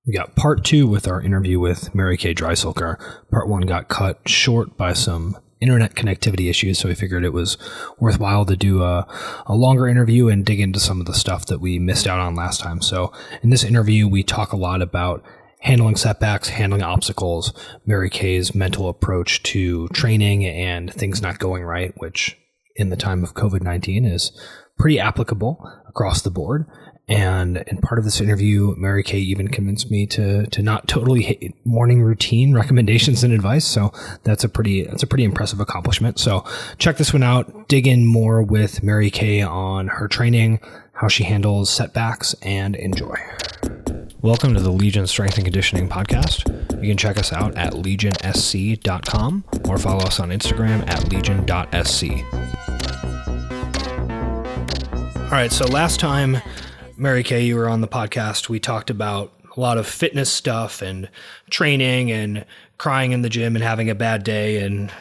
We got part 2 with our interview with MaryKay Dreisilker. Part 1 got cut short by some internet connectivity issues, so we figured it was worthwhile to do a longer interview and dig into some of the stuff that we missed out on last time. So in this interview, we talk a lot about handling setbacks, handling obstacles, MaryKay's mental approach to training and things not going right, which in the time of COVID-19 is pretty applicable across the board. And in part of this interview, MaryKay even convinced me to not totally hate morning routine recommendations and advice. So that's a pretty impressive accomplishment. So check this one out. Dig in more with MaryKay on her training, how she handles setbacks, and enjoy. Welcome to the Legion Strength and Conditioning Podcast. You can check us out at legionsc.com or follow us on Instagram at legion.sc. All right, so last time, MaryKay, you were on the podcast, we talked about a lot of fitness stuff and training and crying in the gym and having a bad day and,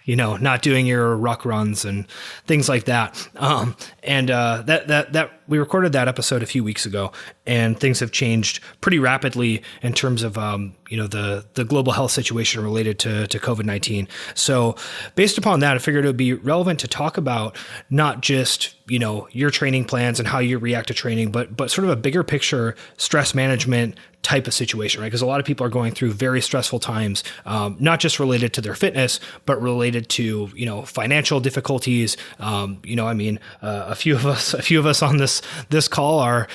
not doing your ruck runs and things like that. That we recorded that episode a few weeks ago, and things have changed pretty rapidly in terms of, the global health situation related to COVID-19. So based upon that, I figured it would be relevant to talk about not just, your training plans and how you react to training, but sort of a bigger picture stress management type of situation, right? Because a lot of people are going through very stressful times, not just related to their fitness, but related to, financial difficulties. A few of us on this call are,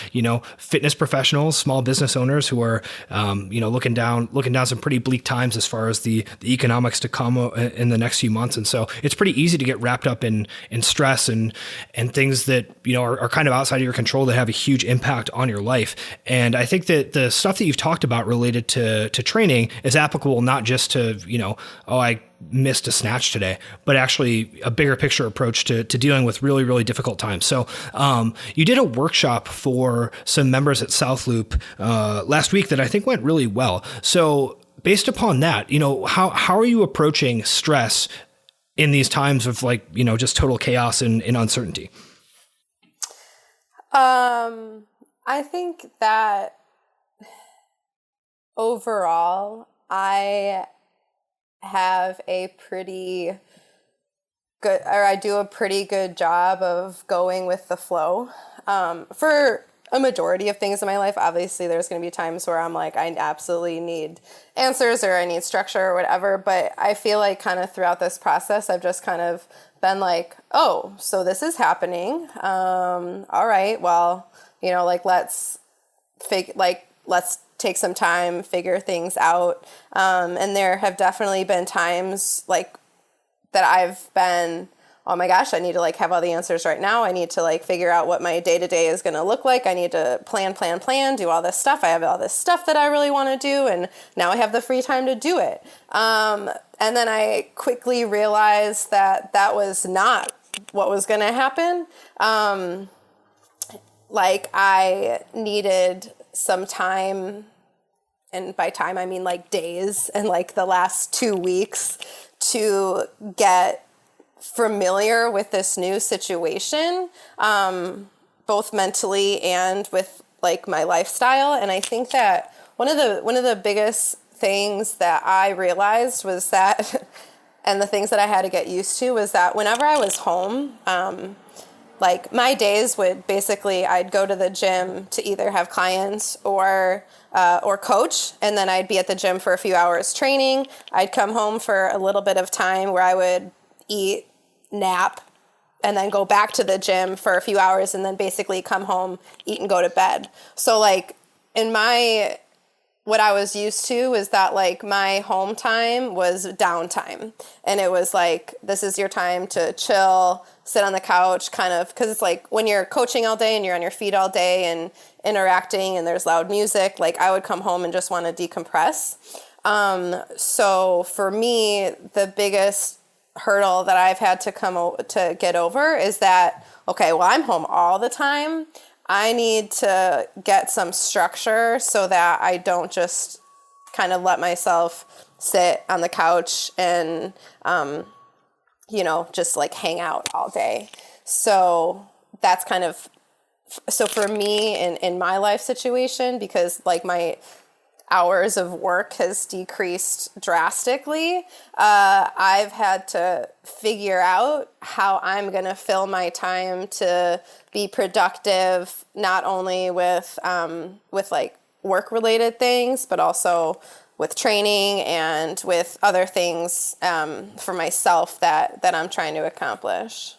fitness professionals, small business owners who are, looking down some pretty bleak times as far as the economics to come in the next few months. And so it's pretty easy to get wrapped up in stress and things that, are kind of outside of your control that have a huge impact on your life. And I think that the stuff that you've talked about related to training is applicable not just to, I missed a snatch today, but actually a bigger picture approach to dealing with really, really difficult times. So you did a workshop for some members at South Loop last week that I think went really well. So based upon that, how are you approaching stress in these times of just total chaos and uncertainty? I think that overall, I have I do a pretty good job of going with the flow. For a majority of things in my life, obviously there's going to be times where I'm like, I absolutely need answers or I need structure or whatever. But I feel like kind of throughout this process, I've just kind of been like, oh, so this is happening. All right, well, let's take some time, figure things out. And there have definitely been times that I've been, oh my gosh, I need to have all the answers right now. I need to figure out what my day-to-day is going to look like. I need to plan, do all this stuff. I have all this stuff that I really want to do. And now I have the free time to do it. And then I quickly realized that was not what was going to happen. I needed some time, and by time I mean days and the last 2 weeks to get familiar with this new situation, both mentally and with my lifestyle. And I think that one of the biggest things that I realized was that, and the things that I had to get used to, was that whenever I was home, my days would basically, I'd go to the gym to either have clients or coach, and then I'd be at the gym for a few hours training. I'd come home for a little bit of time where I would eat, nap, and then go back to the gym for a few hours, and then basically come home, eat, and go to bed. So what I was used to was that my home time was downtime, and it was this is your time to chill, sit on the couch, kind of, because it's when you're coaching all day and you're on your feet all day and interacting and there's loud music, I would come home and just want to decompress. So for me, the biggest hurdle that I've had to get over is that, okay, well, I'm home all the time. I need to get some structure so that I don't just kind of let myself sit on the couch and, just hang out all day. So that's kind of, so for me in my life situation, because my hours of work has decreased drastically. I've had to figure out how I'm going to fill my time to be productive, not only with like work related things, but also with training and with other things for myself that I'm trying to accomplish.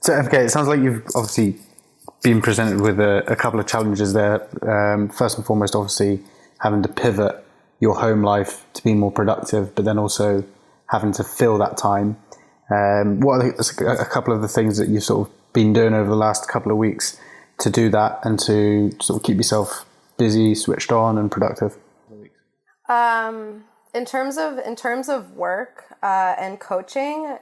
So, okay, it sounds like you've obviously been presented with a couple of challenges there. First and foremost, obviously, having to pivot your home life to be more productive, but then also having to fill that time. What are a couple of the things that you've sort of been doing over the last couple of weeks to do that and to sort of keep yourself busy, switched on, and productive? In terms of work and coaching,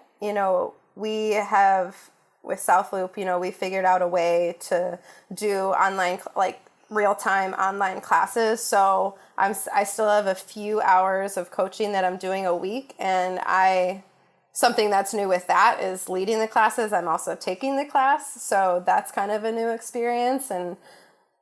we have with South Loop, we figured out a way to do online, like real-time online classes. So I still have a few hours of coaching that I'm doing a week, and something that's new with that is leading the classes. I'm also taking the class, so that's kind of a new experience and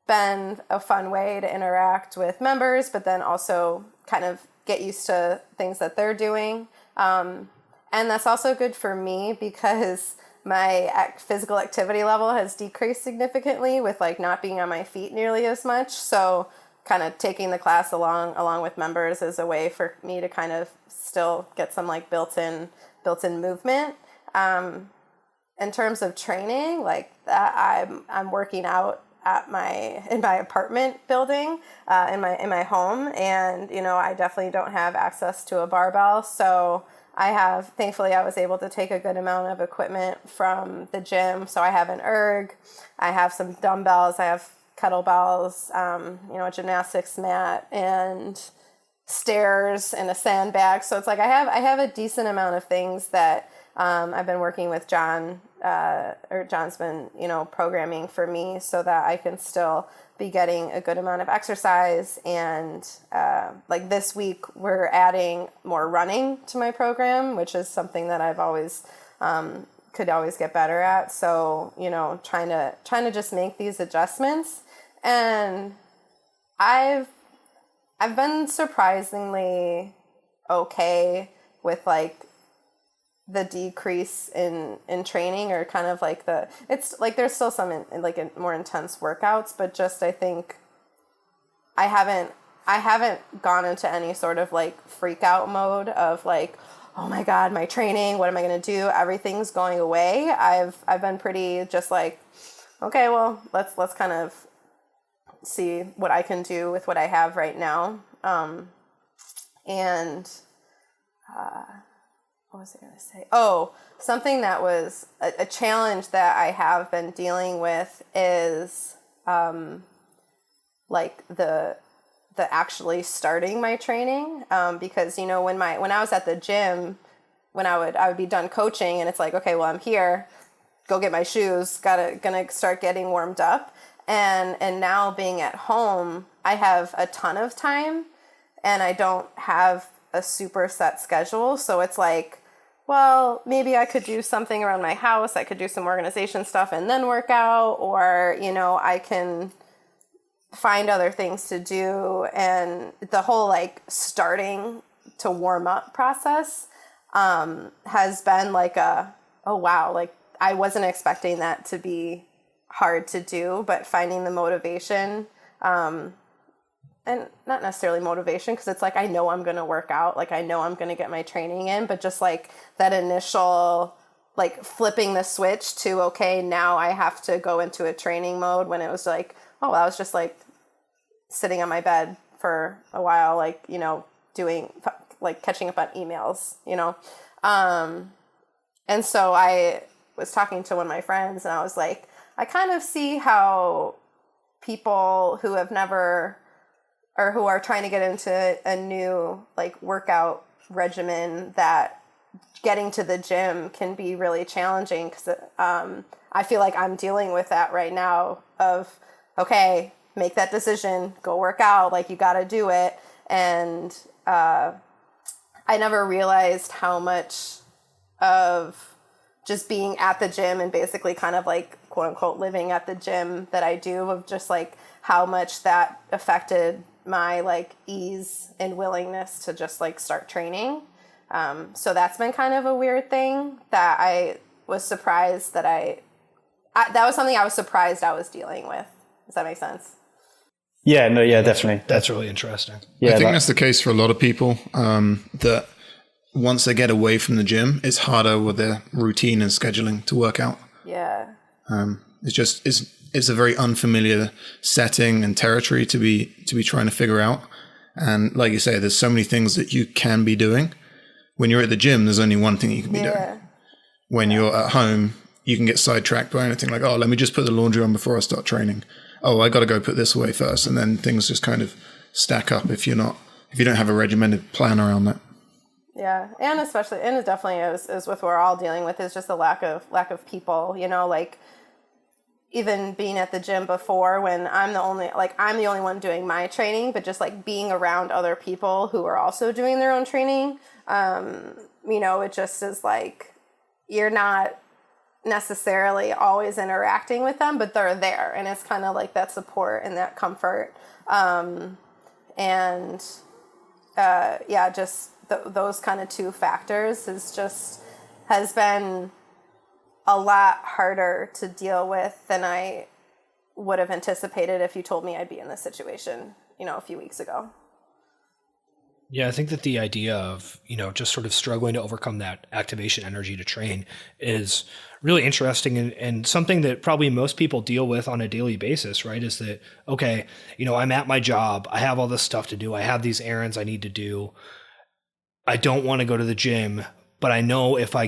been a fun way to interact with members, but then also kind of get used to things that they're doing. And that's also good for me because my physical activity level has decreased significantly with like not being on my feet nearly as much. So kind of taking the class along with members is a way for me to kind of still get some like built-in movement. In terms of training, like that, I'm working out in my apartment building, in my home, and I definitely don't have access to a barbell, so thankfully I was able to take a good amount of equipment from the gym. So I have an erg, I have some dumbbells, I have kettlebells, a gymnastics mat and stairs and a sandbag. So it's like I have a decent amount of things that I've been working with John, or John's been, programming for me so that I can still be getting a good amount of exercise. And like this week, we're adding more running to my program, which is something that I've always could always get better at. So, trying to just make these adjustments. And I've been surprisingly okay with like the decrease in training, or kind of like it's like there's still some more intense workouts, but just I think I haven't gone into any sort of like freak out mode of like, oh my God, my training, what am I going to do? Everything's going away. I've been pretty just like, okay, well, let's kind of see what I can do with what I have right now. What was I going to say? Oh, something that was a challenge that I have been dealing with is like the actually starting my training, because when I was at the gym, when I would be done coaching and it's like, okay, well, I'm here, go get my shoes, gonna start getting warmed up, and now being at home, I have a ton of time and I don't have a super set schedule. So it's like, well, maybe I could do something around my house. I could do some organization stuff and then work out, or, I can find other things to do. And the whole like starting to warm up process has been like oh wow, like I wasn't expecting that to be hard to do, but finding the motivation, and not necessarily motivation, because it's like I know I'm going to work out, like I know I'm going to get my training in, but just like that initial like flipping the switch to, okay, now I have to go into a training mode, when it was like, oh, I was just like sitting on my bed for a while, like, doing like catching up on emails, and so I was talking to one of my friends and I was like, I kind of see how people who have never, or who are trying to get into a new like workout regimen, that getting to the gym can be really challenging, because I feel like I'm dealing with that right now of, okay, make that decision, go work out, like you got to do it. And I never realized how much of just being at the gym and basically kind of like quote unquote living at the gym that I do, of just like how much that affected my like ease and willingness to just like start training. So that's been kind of a weird thing that I was surprised that that was something I was surprised I was dealing with. Does that make sense? Yeah, no, yeah, definitely. That's really interesting. Yeah, I think that's the case for a lot of people, that once they get away from the gym, it's harder with their routine and scheduling to work out. Yeah. It's a very unfamiliar setting and territory to be trying to figure out. And like you say, there's so many things that you can be doing. When you're at the gym, there's only one thing you can be doing. When you're at home, you can get sidetracked by anything like, oh, let me just put the laundry on before I start training. Oh, I got to go put this away first. And then things just kind of stack up if you don't have a regimented plan around that. Yeah. And it definitely is with what we're all dealing with, is just the lack of people, like even being at the gym before, when I'm the only one doing my training, but just like being around other people who are also doing their own training. It just is like, you're not necessarily always interacting with them, but they're there, and it's kind of like that support and that comfort. Those kind of two factors has been a lot harder to deal with than I would have anticipated if you told me I'd be in this situation, a few weeks ago. Yeah, I think that the idea of, just sort of struggling to overcome that activation energy to train is really interesting, and something that probably most people deal with on a daily basis, right? Is that, okay, I'm at my job, I have all this stuff to do, I have these errands I need to do, I don't want to go to the gym, but I know if I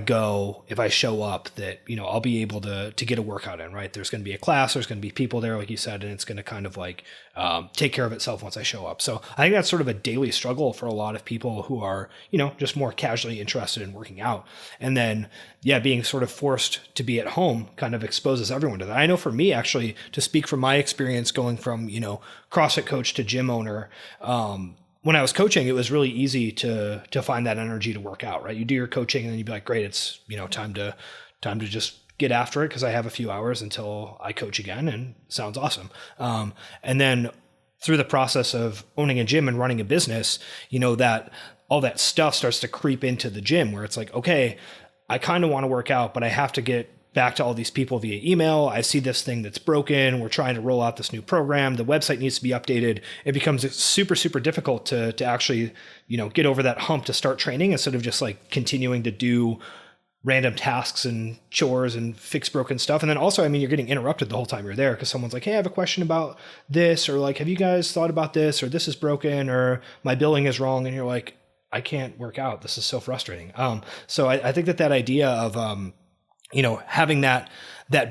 show up that, I'll be able to get a workout in, right? There's going to be a class, there's going to be people there, like you said, and it's going to kind of like take care of itself once I show up. So I think that's sort of a daily struggle for a lot of people who are, just more casually interested in working out. And then, being sort of forced to be at home kind of exposes everyone to that. I know for me, actually, to speak from my experience going from, CrossFit coach to gym owner, when I was coaching, it was really easy to find that energy to work out, right? You do your coaching and then you'd be like, great, it's, time to just get after it because I have a few hours until I coach again, and sounds awesome. And then through the process of owning a gym and running a business, that all that stuff starts to creep into the gym where it's like, okay, I kind of want to work out, but I have to get back to all these people via email. I see this thing that's broken. We're trying to roll out this new program. The website needs to be updated. It becomes super, super difficult to actually, get over that hump to start training instead of just like continuing to do random tasks and chores and fix broken stuff. And then also, you're getting interrupted the whole time you're there because someone's like, hey, I have a question about this, or like, have you guys thought about this, or this is broken, or my billing is wrong. And you're like, I can't work out. This is so frustrating. So I think that idea of, having that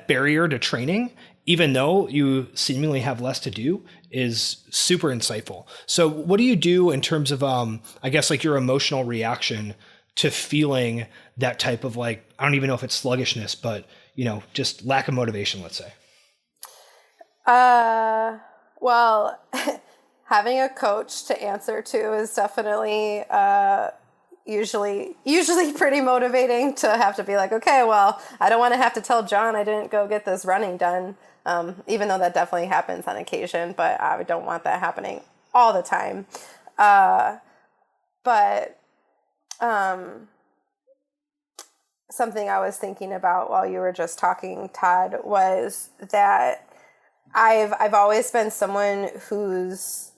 barrier to training, even though you seemingly have less to do, is super insightful. So what do you do in terms of, I guess, like your emotional reaction to feeling that type of like, I don't even know if it's sluggishness, but, just lack of motivation, let's say? Well, having a coach to answer to is definitely, usually pretty motivating to have to be like, okay, well, I don't want to have to tell John I didn't go get this running done, even though that definitely happens on occasion, but I don't want that happening all the time. But something I was thinking about while you were just talking, Todd, was that I've always been someone who's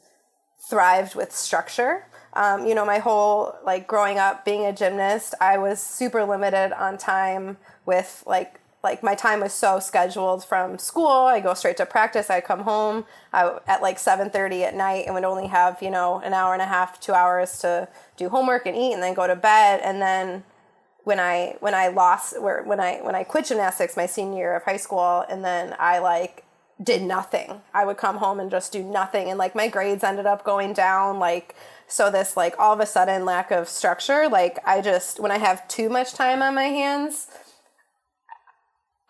thrived with structure. My whole, like, growing up being a gymnast, I was super limited on time with, like my time was so scheduled from school. I go straight to practice. I come home at like 7:30 at night and would only have, an hour and a half, 2 hours to do homework and eat and then go to bed. And then when I quit gymnastics my senior year of high school, and then I did nothing, I would come home and just do nothing. And like my grades ended up going down. So this, all of a sudden lack of structure, when I have too much time on my hands,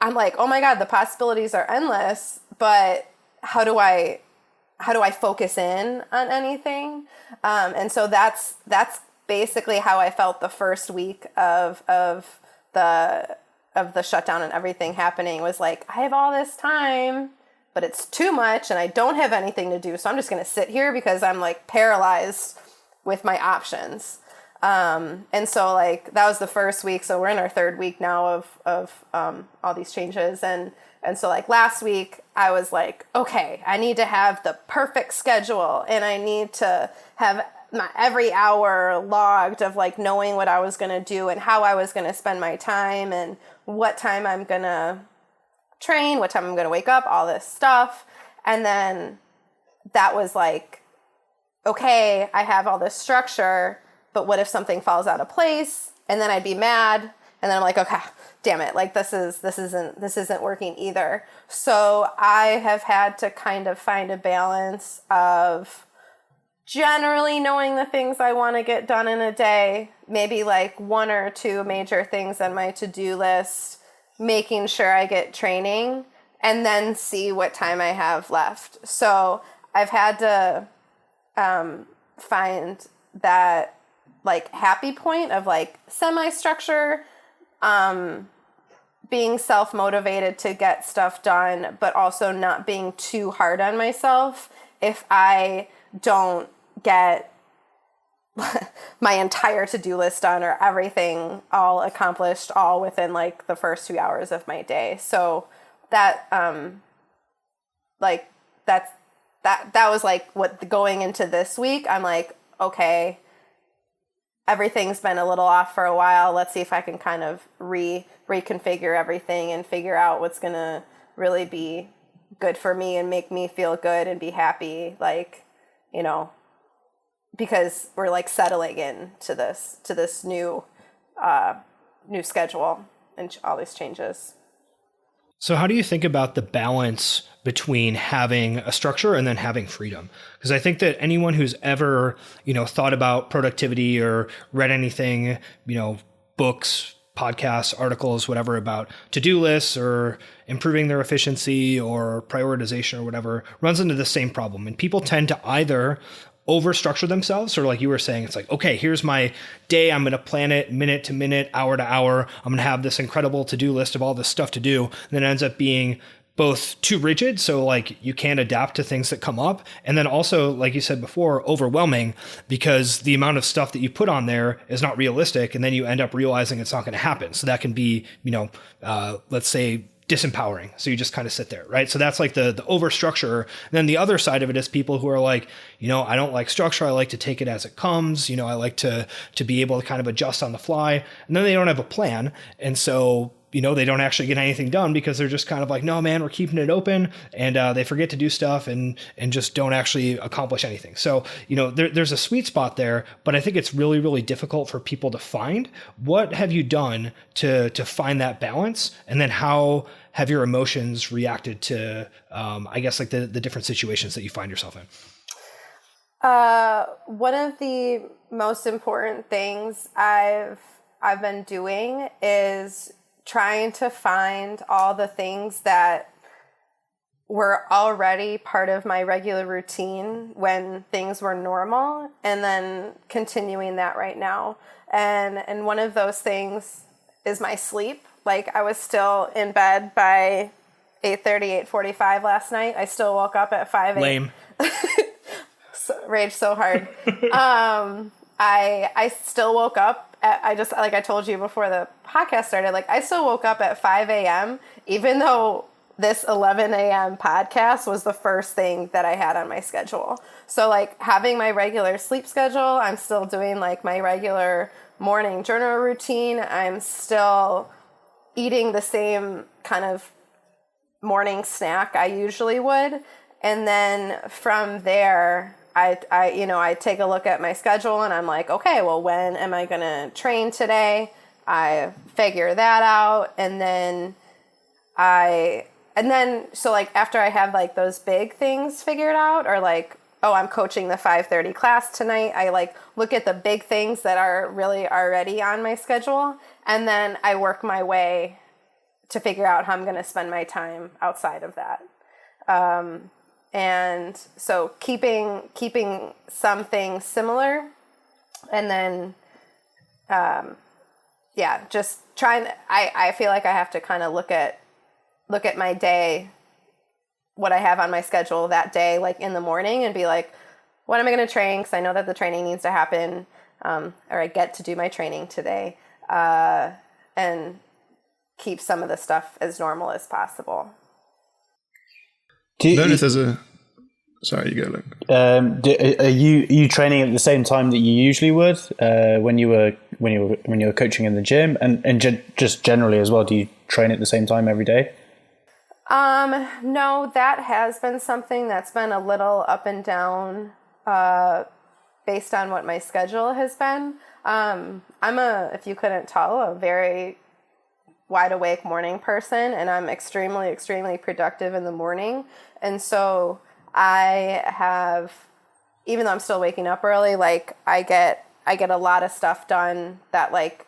I'm like, oh my God, the possibilities are endless, but how do I focus in on anything? And so that's basically how I felt the first week of the shutdown and everything happening, was like, I have all this time, but it's too much and I don't have anything to do. So I'm just going to sit here because I'm like paralyzed with my options. And so like that was the first week. So we're in our third week now of all these changes. And so like last week I was like, okay, I need to have the perfect schedule and I need to have my every hour logged of like knowing what I was going to do and how I was going to spend my time and what time I'm going to train, what time I'm going to wake up, all this stuff. And then that was like, okay, I have all this structure, but what if something falls out of place? And then I'd be mad. And then I'm like, okay, damn it. Like this isn't working either. So I have had to kind of find a balance of generally knowing the things I want to get done in a day, maybe like one or two major things on my to-do list, making sure I get training, and then see what time I have left. So I've had to find that like happy point of like semi-structure, being self-motivated to get stuff done, but also not being too hard on myself if I don't get my entire to-do list done or everything all accomplished all within like the first 2 hours of my day. So that like that was like what going into this week, I'm like, okay, everything's been a little off for a while. Let's see if I can kind of reconfigure everything and figure out what's going to really be good for me and make me feel good and be happy. Like, you know, because we're like settling in to this new schedule and all these changes. So how do you think about the balance between having a structure and then having freedom? Because I think that anyone who's ever, thought about productivity or read anything, books, podcasts, articles, whatever about to-do lists or improving their efficiency or prioritization or whatever runs into the same problem. And people tend to either overstructure themselves, or like you were saying, it's like, okay, here's my day. I'm going to plan it minute to minute, hour to hour. I'm going to have this incredible to-do list of all this stuff to do. And then it ends up being both too rigid, so like you can't adapt to things that come up, and then also, like you said before, overwhelming because the amount of stuff that you put on there is not realistic, and then you end up realizing it's not going to happen. So that can be, let's say, disempowering. So you just kind of sit there, right? So that's like the over structure. And then the other side of it is people who are like, I don't like structure. I like to take it as it comes. I like to be able to kind of adjust on the fly. And then they don't have a plan. And so, they don't actually get anything done because they're just kind of like, no, man, we're keeping it open. And they forget to do stuff and just don't actually accomplish anything. So, there's a sweet spot there, but I think it's really, really difficult for people to find. What have you done to find that balance? And then how have your emotions reacted to, I guess, like the different situations that you find yourself in? One of the most important things I've been doing is trying to find all the things that were already part of my regular routine when things were normal, and then continuing that right now. And one of those things is my sleep. Like I was still in bed by 8:30, 8:45 last night. I still woke up at 5 a.m. Lame. Rage so hard. I still woke up like I told you before the podcast started, like I still woke up at 5 a.m. even though this 11 a.m. podcast was the first thing that I had on my schedule. So like having my regular sleep schedule, I'm still doing like my regular morning journal routine. I'm still eating the same kind of morning snack I usually would. And then from there, I take a look at my schedule and I'm like, okay, well, when am I going to train today? I figure that out. And then so like after I have like those big things figured out, or like, oh, I'm coaching the 5:30 class tonight, I like look at the big things that are really already on my schedule. And then I work my way to figure out how I'm going to spend my time outside of that. And so keeping something similar, and then, just trying, I feel like I have to kind of look at my day what I have on my schedule that day, like in the morning, and be like, what am I going to train? Because I know that the training needs to happen, or I get to do my training today, and keep some of the stuff as normal as possible. Do you, Notice as a sorry, you go, Luke. are you training at the same time that you usually would when you were coaching in the gym, and just generally as well? Do you train at the same time every day? No, that has been something that's been a little up and down, based on what my schedule has been. I'm if you couldn't tell, a very wide awake morning person, and I'm extremely, extremely productive in the morning. And so I have, even though I'm still waking up early, like I get a lot of stuff done that like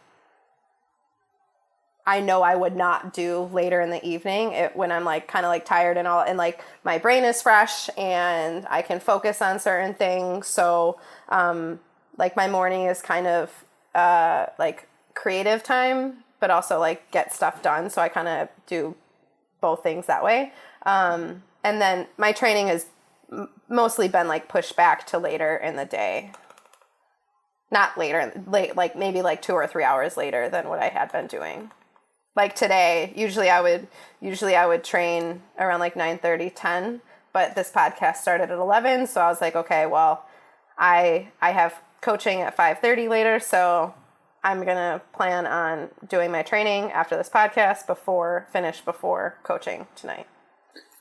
I know I would not do later in the evening when I'm like kind of like tired and all, and like my brain is fresh and I can focus on certain things. So like my morning is kind of like creative time, but also like get stuff done. So I kind of do both things that way. And then my training has mostly been like pushed back to later in the day. Not late, like maybe like 2 or 3 hours later than what I had been doing. Like today, usually I would train around like 9:30, 10, but this podcast started at 11. So I was like, okay, well, I have coaching at 5:30 later. So I'm going to plan on doing my training after this podcast before coaching tonight.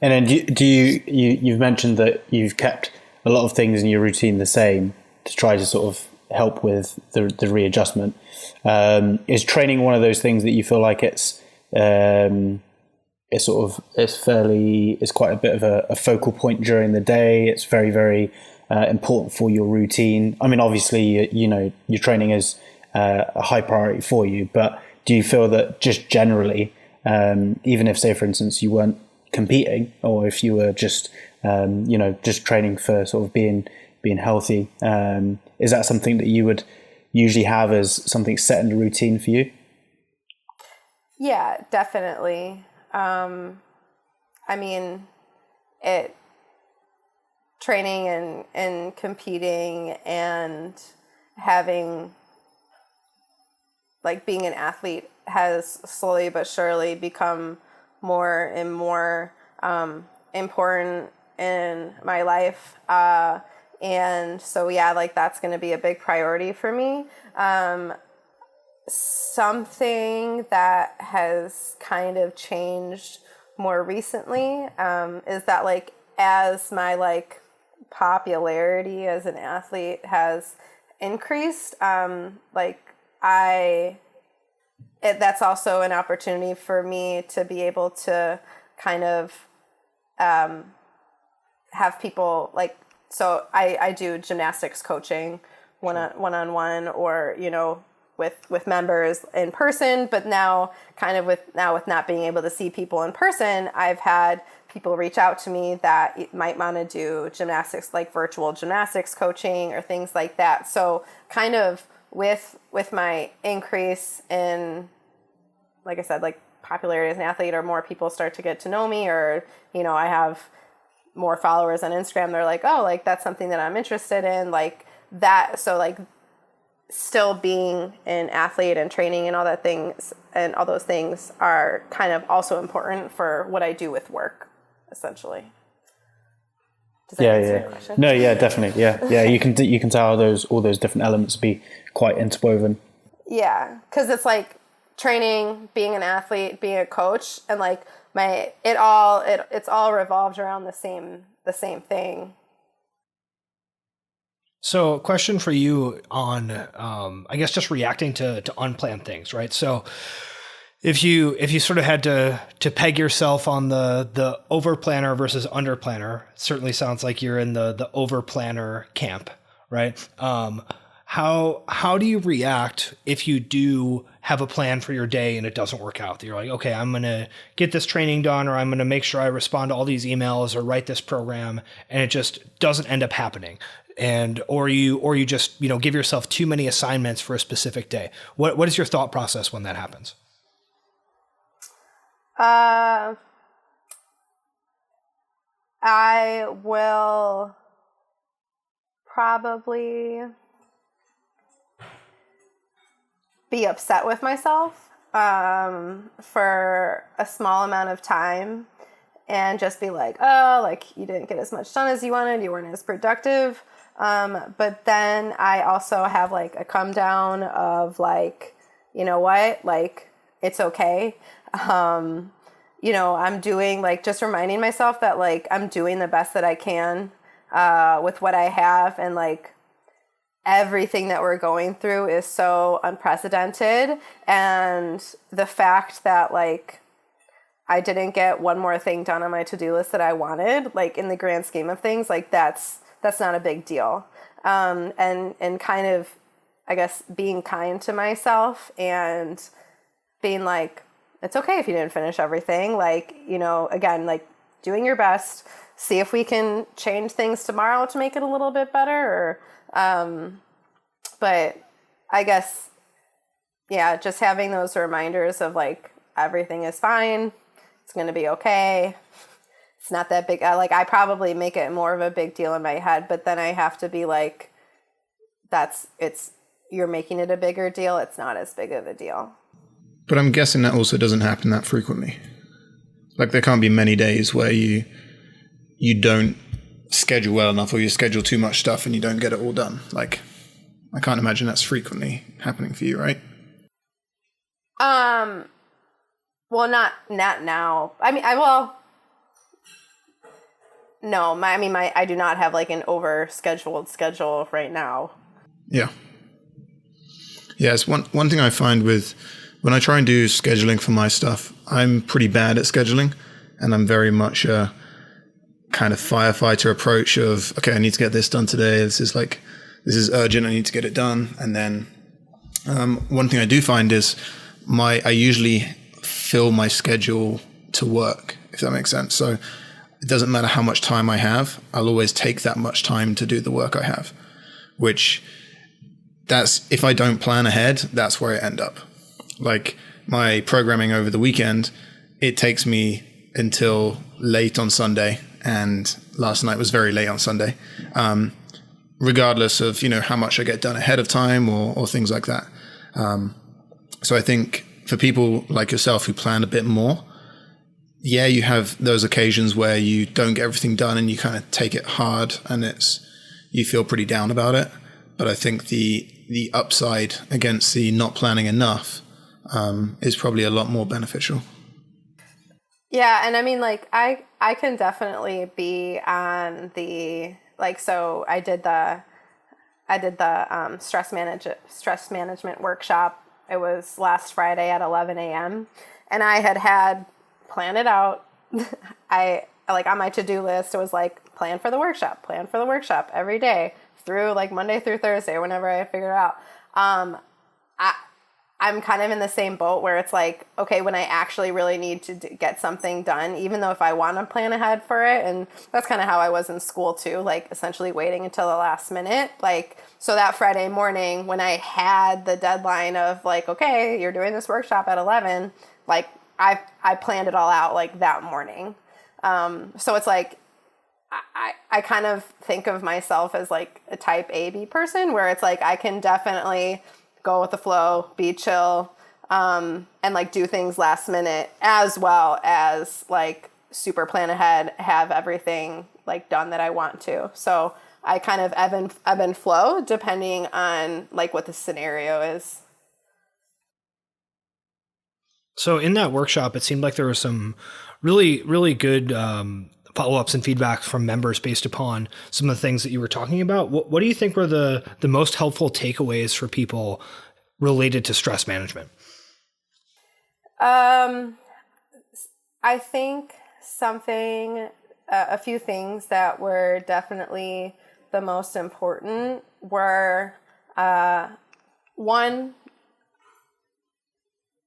And then you've mentioned that you've kept a lot of things in your routine the same to try to sort of help with the readjustment. Is training one of those things that you feel like it's quite a bit of a focal point during the day? It's very, very important for your routine. I mean, obviously, your training is a high priority for you, but do you feel that just generally, even if, say, for instance, you weren't competing, or if you were just just training for sort of being healthy, is that something that you would usually have as something set in the routine for you? Yeah, definitely. I mean, training and competing and having, like, being an athlete has slowly but surely become more and more important in my life. And so, yeah, like that's going to be a big priority for me. Something that has kind of changed more recently is that, like, as my like popularity as an athlete has increased, that's also an opportunity for me to be able to kind of have people like. So I do gymnastics coaching one-on-one or, with members in person, but now with not being able to see people in person, I've had people reach out to me that might want to do gymnastics, like virtual gymnastics coaching or things like that. So kind of with my increase in, like I said, like popularity as an athlete, or more people start to get to know me, or, I have more followers on Instagram, they're like, oh, like that's something that I'm interested in, like that. So like still being an athlete and training and all that things and all those things are kind of also important for what I do with work, essentially. Does that answer your question? No, yeah, definitely. Yeah. You can tell all those different elements be quite interwoven. Yeah. Cause it's like training, being an athlete, being a coach, and like it's all revolved around the same thing. So a question for you on, I guess, just reacting to unplanned things, right? So if you sort of had to peg yourself on the Overplanner versus Underplanner, it certainly sounds like you're in the Overplanner camp, right? How do you react if you do have a plan for your day and it doesn't work out? You're like, okay, I'm going to get this training done, or I'm going to make sure I respond to all these emails or write this program, and it just doesn't end up happening. Or you just, give yourself too many assignments for a specific day. What is your thought process when that happens? I will probably be upset with myself for a small amount of time and just be like, oh, like you didn't get as much done as you wanted, you weren't as productive. But then I also have like a come down of like, you know what, like it's okay. You know, I'm doing like just reminding myself that like I'm doing the best that I can with what I have, and like everything that we're going through is so unprecedented, and the fact that like I didn't get one more thing done on my to-do list that I wanted, like in the grand scheme of things, like that's not a big deal. And kind of, I guess, being kind to myself and being like, it's okay if you didn't finish everything. Like, you know, again, like doing your best, see if we can change things tomorrow to make it a little bit better. But I guess, yeah, just having those reminders of like, everything is fine. It's going to be okay. It's not that big. Like I probably make it more of a big deal in my head, but then I have to be like, you're making it a bigger deal. It's not as big of a deal. But I'm guessing that also doesn't happen that frequently. Like there can't be many days where you don't schedule well enough, or you schedule too much stuff and you don't get it all done. Like I can't imagine that's frequently happening for you, right? Well, not now. I mean, no, I do not have like an over scheduled schedule right now. Yeah. Yeah, it's one thing I find with when I try and do scheduling for my stuff, I'm pretty bad at scheduling, and I'm very much a kind of firefighter approach of, okay, I need to get this done today. This is urgent. I need to get it done. And then one thing I do find is I usually fill my schedule to work, if that makes sense. So it doesn't matter how much time I have. I'll always take that much time to do the work I have, which that's, if I don't plan ahead, that's where I end up. Like my programming over the weekend, it takes me until late on Sunday, and last night was very late on Sunday, regardless of, you know, how much I get done ahead of time or things like that. So I think for people like yourself who plan a bit more, yeah, you have those occasions where you don't get everything done and you kind of take it hard and you feel pretty down about it. But I think the upside against the not planning enough is probably a lot more beneficial. Yeah, and I mean, like, I can definitely be on the, like, so I did the stress management workshop. It was last Friday at 11 a.m. and I had planned it out. I, like, on my to-do list, it was like, plan for the workshop every day through like Monday through Thursday, whenever I figure it out. I'm kind of in the same boat where it's like, okay, when I actually really need to get something done, even though if I want to plan ahead for it, and that's kind of how I was in school too, like essentially waiting until the last minute. Like, so that Friday morning when I had the deadline of like, okay, you're doing this workshop at 11, like I planned it all out like that morning. So it's like, I kind of think of myself as like a type AB person where it's like, I can definitely go with the flow, be chill, and like do things last minute, as well as like super plan ahead, have everything like done that I want to. So I kind of ebb and flow depending on like what the scenario is. So in that workshop, it seemed like there was some really, really good follow-ups and feedback from members based upon some of the things that you were talking about. What do you think were the most helpful takeaways for people related to stress management? I think a few things that were definitely the most important were, one,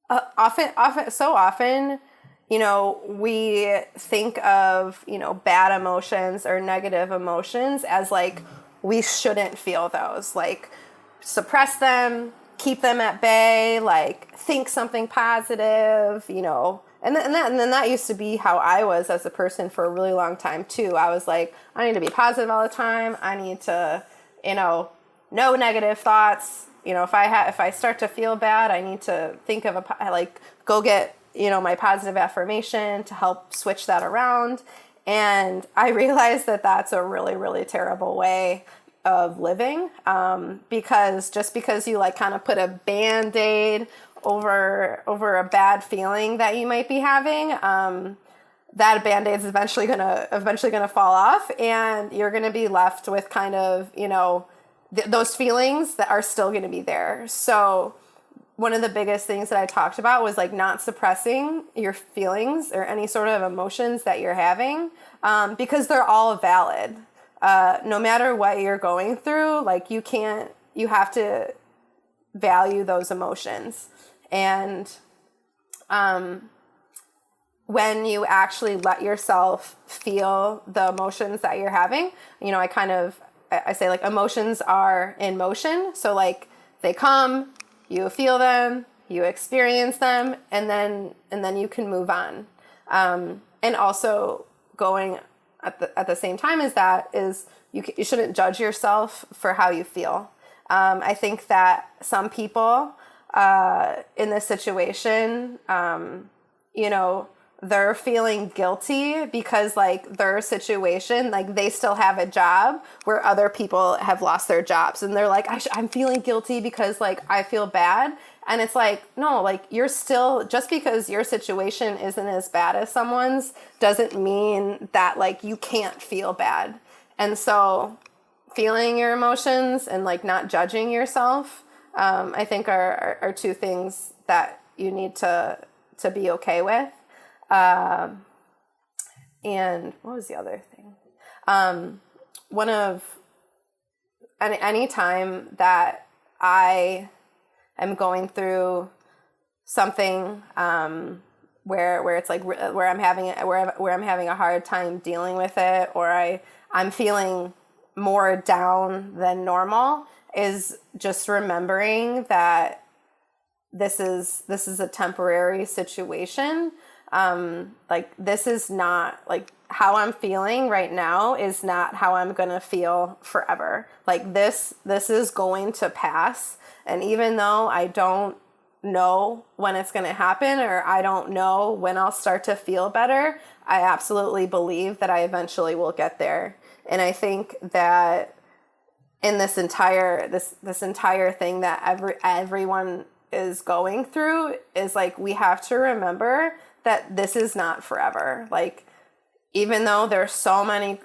often, you know, we think of, you know, bad emotions or negative emotions as like, we shouldn't feel those, like suppress them, keep them at bay, like think something positive, you know, and then that used to be how I was as a person for a really long time too. I was like, I need to be positive all the time. I need to, no negative thoughts. If I start to feel bad, I need to think of go get, my positive affirmation to help switch that around. And I realized that that's a really, really terrible way of living, because just because you kind of put a Band-Aid over a bad feeling that you might be having, that Band-Aid is eventually gonna fall off, and you're gonna be left with kind of those feelings that are still gonna be there. So one of the biggest things that I talked about was not suppressing your feelings or any sort of emotions that you're having, because they're all valid. No matter what you're going through, you have to value those emotions. And when you actually let yourself feel the emotions that you're having, I say emotions are in motion. So they come, you feel them, you experience them, and then you can move on. And also going at the same time as that is you shouldn't judge yourself for how you feel. I think that some people in this situation, they're feeling guilty because their situation, they still have a job where other people have lost their jobs, and they're I'm feeling guilty because I feel bad. And it's no, you're still, just because your situation isn't as bad as someone's doesn't mean that you can't feel bad. And so feeling your emotions and not judging yourself, I think are two things that you need to be okay with. And what was the other thing? Any time that I am going through something, where it's where I'm having a hard time dealing with it, or I'm feeling more down than normal, is just remembering that this is a temporary situation. This is not how I'm feeling right now is not how I'm going to feel forever. This is going to pass. And even though I don't know when it's going to happen, or I don't know when I'll start to feel better, I absolutely believe that I eventually will get there. And I think that in this entire thing that everyone is going through is we have to remember that this is not forever. Even though there's so many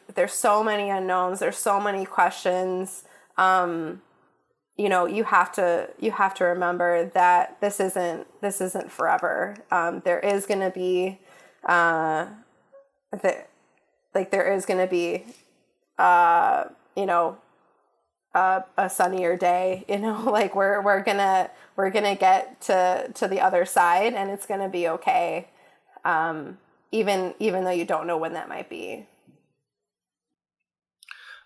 unknowns, there's so many questions, you have to remember that this isn't forever. There is going to be a sunnier day, we're gonna get to the other side, and it's gonna be okay. Even though you don't know when that might be.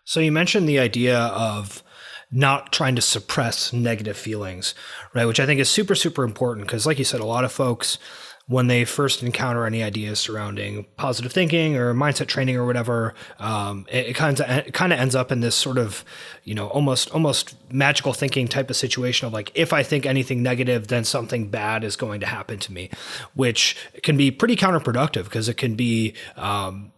So you mentioned the idea of not trying to suppress negative feelings, right? Which I think is super, super important, because like you said, a lot of folks, when they first encounter any ideas surrounding positive thinking or mindset training or whatever, it kind of ends up in this sort of, almost magical thinking type of situation of if I think anything negative, then something bad is going to happen to me, which can be pretty counterproductive, because it can be,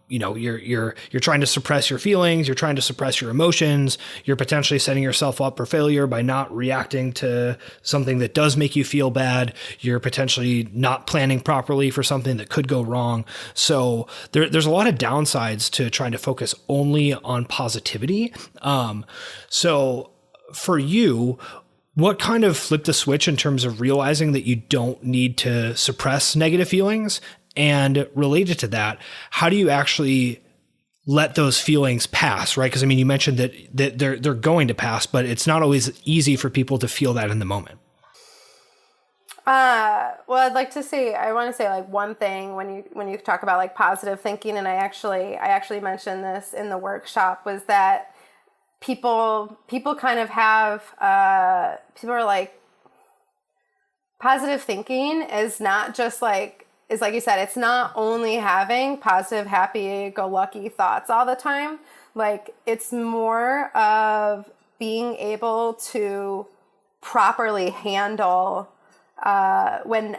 you're trying to suppress your feelings, you're trying to suppress your emotions, you're potentially setting yourself up for failure by not reacting to something that does make you feel bad. You're potentially not planning properly for something that could go wrong. So there's a lot of downsides to trying to focus only on positivity. So for you, what kind of flipped the switch in terms of realizing that you don't need to suppress negative feelings? And related to that, how do you actually let those feelings pass, right? Because you mentioned that they're going to pass, but it's not always easy for people to feel that in the moment. Well, I want to say one thing when you talk about positive thinking, and I actually mentioned this in the workshop, was that people kind of have, people are positive thinking is not just is like you said, it's not only having positive, happy-go-lucky thoughts all the time. Like, it's more of being able to properly handle when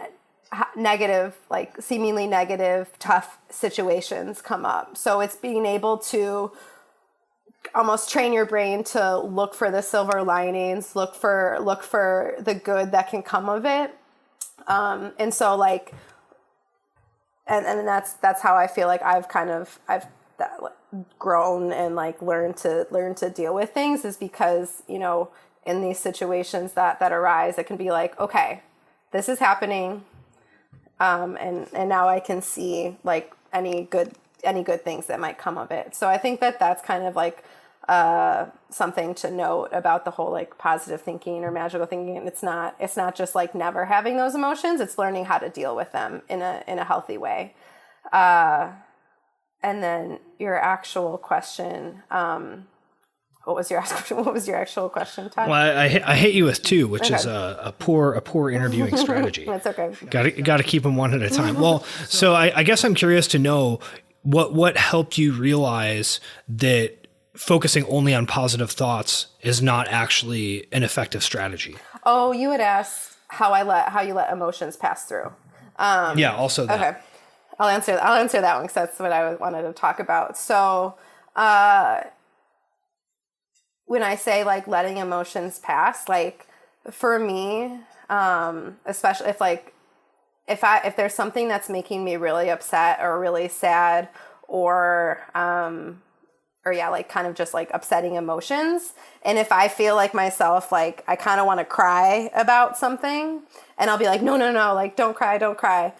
negative, like seemingly negative, tough situations come up. So it's being able to almost train your brain to look for the silver linings, look for the good that can come of it. And so like, and that's how I feel like I've grown and like learned to deal with things, is because, you know, in these situations that arise, it can be like, okay, this is happening. And now I can see like any good things that might come of it. So I think that's kind of like something to note about the whole like positive thinking or magical thinking. And it's not just like never having those emotions. It's learning how to deal with them in a healthy way. And then your actual question, what was your actual question, Todd? Well, I hit you with two, which is a poor interviewing strategy. That's okay. Got to keep them one at a time. Well, so I guess I'm curious to know what helped you realize that focusing only on positive thoughts is not actually an effective strategy. Oh, you had asked how you let emotions pass through. Yeah, also that. Okay, I'll answer that one because that's what I wanted to talk about. So, when I say like letting emotions pass, like for me, especially if there's something that's making me really upset or really sad or like kind of just like upsetting emotions. And if I feel like myself, like I kind of want to cry about something, and I'll be like, no, like don't cry.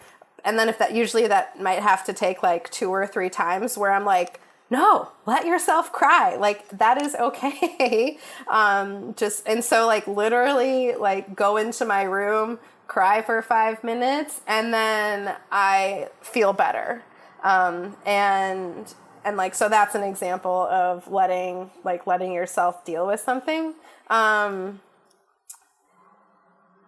And then usually that might have to take like 2 or 3 times where I'm like, no, let yourself cry. Like that is okay. And so like literally like go into my room, cry for 5 minutes, and then I feel better. And like, so that's an example of letting yourself deal with something.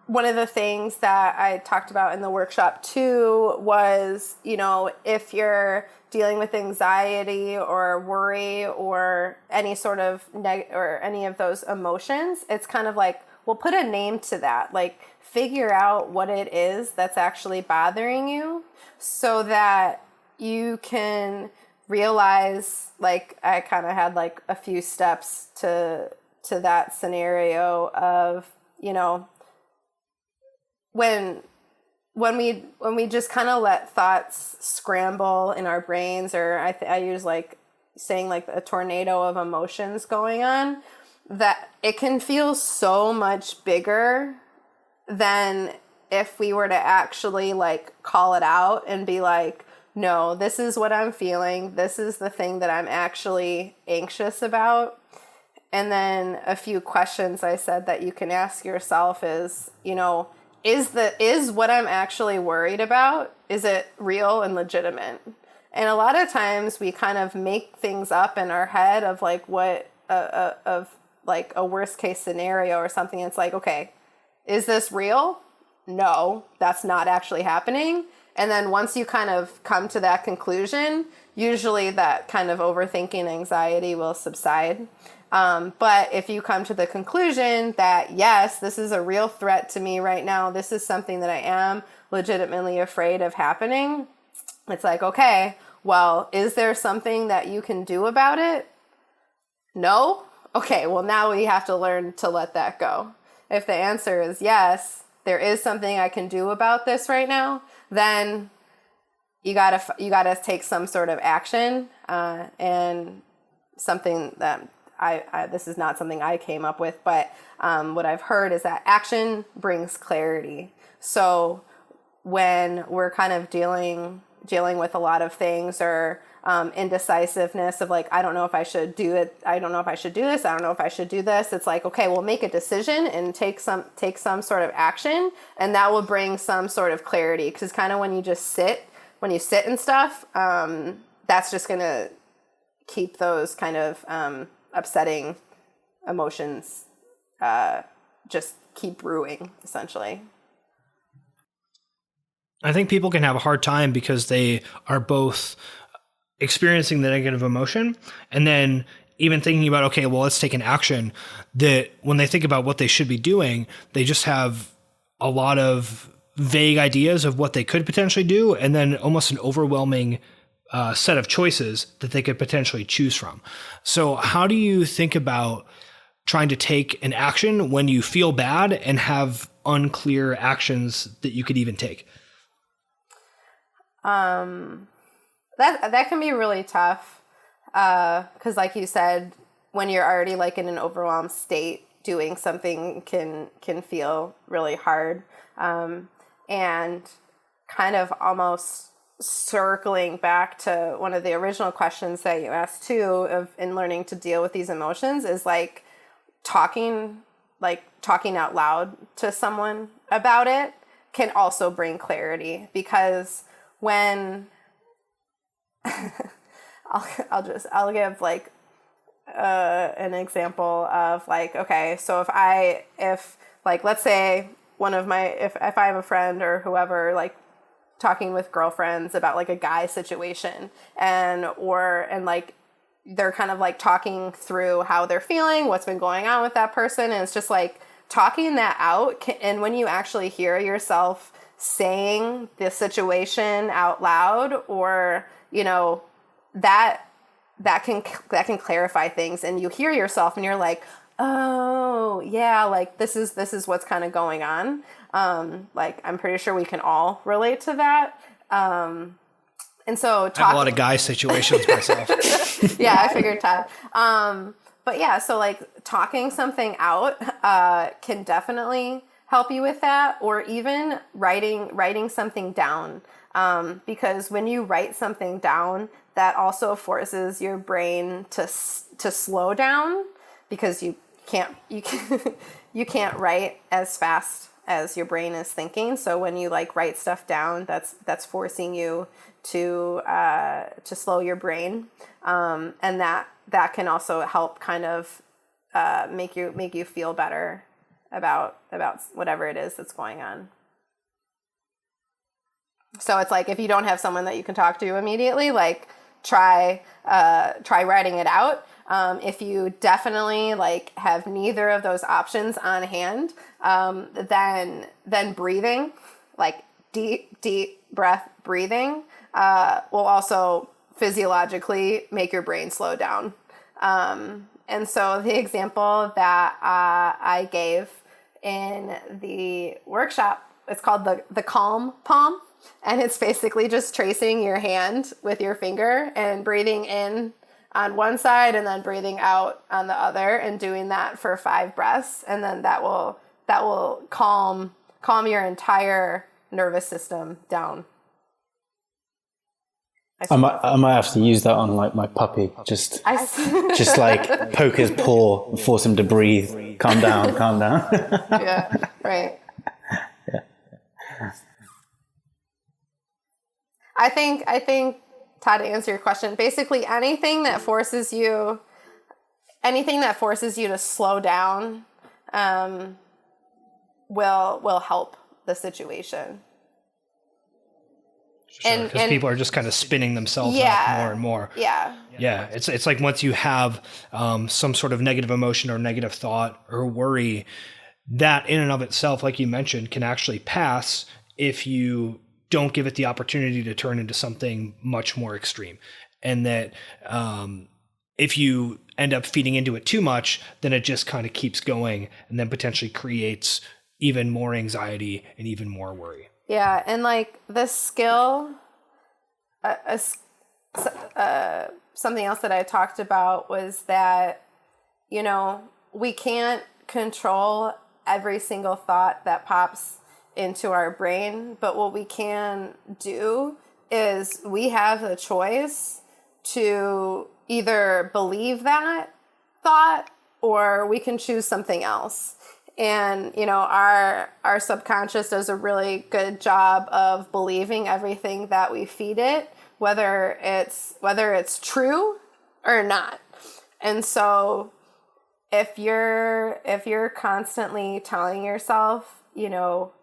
One of the things that I talked about in the workshop too was, you know, if you're dealing with anxiety or worry or any sort of or any of those emotions, it's kind of like, well, put a name to that. Like figure out what it is that's actually bothering you so that you can realize, like I kind of had like a few steps to that scenario of, you know, when we just kind of let thoughts scramble in our brains, or I use like saying like a tornado of emotions going on, that it can feel so much bigger than if we were to actually like call it out and be like, no, this is what I'm feeling. This is the thing that I'm actually anxious about. And then a few questions I said that you can ask yourself is, you know, is what I'm actually worried about, is it real and legitimate? And a lot of times we kind of make things up in our head of like what of like a worst case scenario or something. It's like, okay, is this real? No, that's not actually happening. And then once you kind of come to that conclusion, usually that kind of overthinking anxiety will subside. But if you come to the conclusion that, yes, this is a real threat to me right now, this is something that I am legitimately afraid of happening, it's like, okay, well, is there something that you can do about it? No? Okay, well, now we have to learn to let that go. If the answer is yes, there is something I can do about this right now, then you gotta take some sort of action, and something that this is not something I came up with, but what I've heard is that action brings clarity. So when we're kind of dealing with a lot of things, or indecisiveness of like, I don't know if I should do it. I don't know if I should do this. I don't know if I should do this. It's like, okay, we'll make a decision and take some sort of action, and that will bring some sort of clarity. Because kind of when you sit and stuff, that's just going to keep those kind of upsetting emotions just keep brewing, essentially. I think people can have a hard time because they are both experiencing the negative emotion and then even thinking about, okay, well, let's take an action, that when they think about what they should be doing, they just have a lot of vague ideas of what they could potentially do, and then almost an overwhelming set of choices that they could potentially choose from. So how do you think about trying to take an action when you feel bad and have unclear actions that you could even take? That can be really tough. 'Cause like you said, when you're already like in an overwhelmed state, doing something can feel really hard. And kind of almost circling back to one of the original questions that you asked too, of in learning to deal with these emotions, is like talking out loud to someone about it can also bring clarity, because when I'll give like an example of like, okay, so if like, let's say if I have a friend or whoever, like talking with girlfriends about like a guy situation, and like they're kind of like talking through how they're feeling, what's been going on with that person. And it's just like talking that out. And when you actually hear yourself saying the situation out loud, or, you know, that can clarify things, and you hear yourself and you're like, oh yeah, like this is what's kind of going on. Like I'm pretty sure we can all relate to that. And so I have a lot of guy situations myself. Yeah, I figured Todd. But yeah, so like talking something out can definitely help you with that, or even writing something down. Because when you write something down, that also forces your brain to slow down, because you can't write as fast as your brain is thinking. So when you like write stuff down, that's forcing you to slow your brain, and that can also help kind of make you feel better about whatever it is that's going on. So it's like, if you don't have someone that you can talk to immediately, like try writing it out. If you definitely like have neither of those options on hand, then breathing, like deep breath breathing, will also physiologically make your brain slow down. And so the example that I gave in the workshop, it's called the Calm Palm. And it's basically just tracing your hand with your finger and breathing in on one side and then breathing out on the other, and doing that for 5 breaths. And then that will calm your entire nervous system down. I might have to use that on like my puppy. Just like poke his paw and force him to breathe. Calm down. Yeah, right. Yeah. I think Todd, to answer your question, basically anything that forces you to slow down will help the situation. Sure, because people are just kind of spinning themselves up more and more. Yeah. Yeah. It's like once you have some sort of negative emotion or negative thought or worry, that in and of itself, like you mentioned, can actually pass if you don't give it the opportunity to turn into something much more extreme. And that if you end up feeding into it too much, then it just kind of keeps going, and then potentially creates even more anxiety and even more worry. Yeah, and like the skill, something else that I talked about was that, you know, we can't control every single thought that pops into our brain, but what we can do is we have the choice to either believe that thought, or we can choose something else. And, you know, our subconscious does a really good job of believing everything that we feed it, whether it's true or not. And so if you're constantly telling yourself, you know,